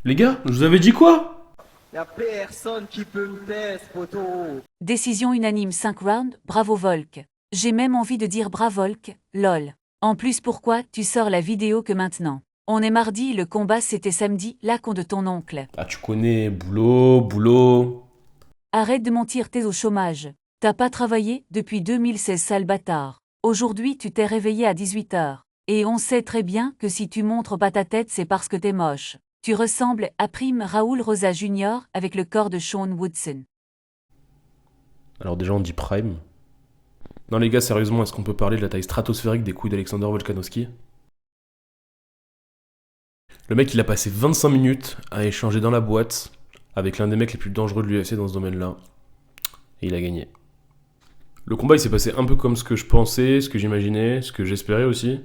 Les gars, je vous avais dit quoi? Y'a personne qui peut me tester, poteau. Décision unanime 5 rounds, bravo Volk. J'ai même envie de dire Bravolk, lol. En plus pourquoi tu sors la vidéo que maintenant? On est mardi, le combat c'était samedi, la con de ton oncle. Ah, tu connais, boulot. Arrête de mentir, t'es au chômage. T'as pas travaillé depuis 2016, sale bâtard. Aujourd'hui tu t'es réveillé à 18h. Et on sait très bien que si tu montres pas ta tête c'est parce que t'es moche. Tu ressembles à Prime Raoul Rosa Jr. avec le corps de Sean Woodson. Alors déjà, on dit Prime. Non les gars, sérieusement, est-ce qu'on peut parler de la taille stratosphérique des couilles d'Alexander Volkanovski? Le mec, il a passé 25 minutes à échanger dans la boîte avec l'un des mecs les plus dangereux de l'UFC dans ce domaine-là. Et il a gagné. Le combat, il s'est passé un peu comme ce que je pensais, ce que j'imaginais, ce que j'espérais aussi.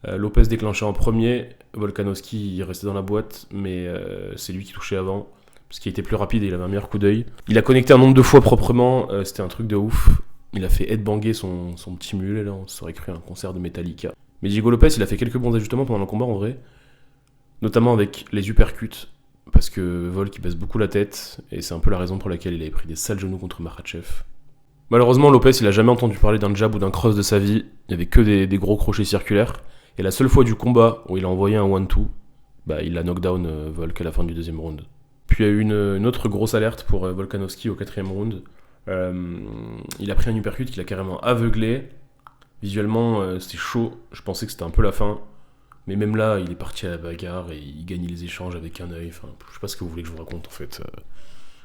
Lopez déclenchait en premier, Volkanovski il restait dans la boîte, mais c'est lui qui touchait avant, parce qu'il était plus rapide et il avait un meilleur coup d'œil. Il a connecté un nombre de fois proprement, c'était un truc de ouf. Il a fait headbanger son petit mulet, là, on s'aurait cru un concert de Metallica. Mais Diego Lopez, il a fait quelques bons ajustements pendant le combat en vrai, notamment avec les uppercuts, parce que Volk il baisse beaucoup la tête, et c'est un peu la raison pour laquelle il avait pris des sales genoux contre Makhachev. Malheureusement, Lopez, il a jamais entendu parler d'un jab ou d'un cross de sa vie, il y avait que des gros crochets circulaires. Et la seule fois du combat où il a envoyé un 1-2, bah, il a knockdown Volk à la fin du deuxième round. Puis il y a eu une autre grosse alerte pour Volkanovski au quatrième round. Il a pris un uppercut qu'il a carrément aveuglé. Visuellement, c'était chaud. Je pensais que c'était un peu la fin. Mais même là, il est parti à la bagarre et il gagne les échanges avec un œil. Enfin, je sais pas ce que vous voulez que je vous raconte en fait.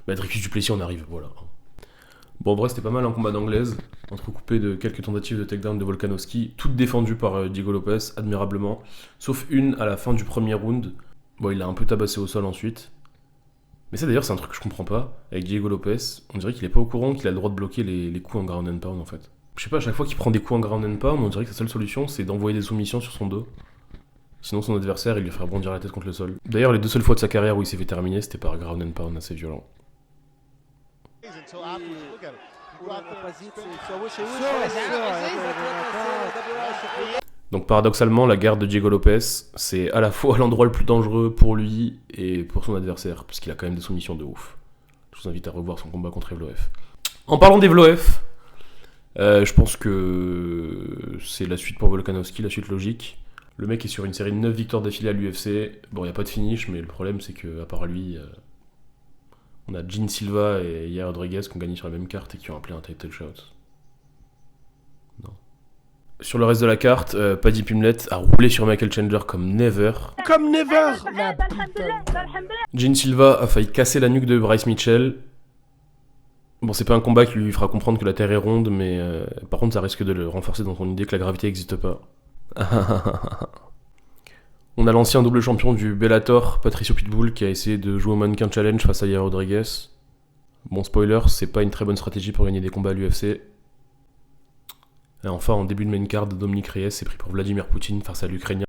Dricus du Plessis, on arrive, voilà. Bon, en vrai, c'était pas mal un combat d'anglaise, entrecoupé de quelques tentatives de takedown de Volkanovski, toutes défendues par Diego Lopez, admirablement, sauf une à la fin du premier round. Bon, il l'a un peu tabassé au sol ensuite. Mais ça, d'ailleurs, c'est un truc que je comprends pas. Avec Diego Lopez, on dirait qu'il est pas au courant qu'il a le droit de bloquer les coups en ground and pound, en fait. Je sais pas, à chaque fois qu'il prend des coups en ground and pound, on dirait que sa seule solution, c'est d'envoyer des soumissions sur son dos. Sinon, son adversaire, il lui ferait bondir la tête contre le sol. D'ailleurs, les deux seules fois de sa carrière où il s'est fait terminer, c'était par ground and pound assez violent. Donc paradoxalement, la guerre de Diego Lopez, c'est à la fois l'endroit le plus dangereux pour lui et pour son adversaire, parce qu'il a quand même des soumissions de ouf. Je vous invite à revoir son combat contre Evloev. En parlant d'Evloev, je pense que c'est la suite pour Volkanovski, la suite logique. Le mec est sur une série de 9 victoires d'affilée à l'UFC. Bon, il n'y a pas de finish, mais le problème c'est qu'à part lui, on a Gene Silva et Yair Rodriguez qui ont gagné sur la même carte et qui ont appelé un title shot. Non. Sur le reste de la carte, Paddy Pimblett a roulé sur Michael Chandler comme never. Comme never, la putain. Gene Silva a failli casser la nuque de Bryce Mitchell. Bon, c'est pas un combat qui lui fera comprendre que la Terre est ronde, mais par contre, ça risque de le renforcer dans son idée que la gravité n'existe pas. On a l'ancien double champion du Bellator, Patricio Pitbull, qui a essayé de jouer au Mannequin Challenge face à Yair Rodriguez. Bon, spoiler, c'est pas une très bonne stratégie pour gagner des combats à l'UFC. Et enfin, en début de main card, Dominic Reyes s'est pris pour Vladimir Poutine face à l'Ukrainien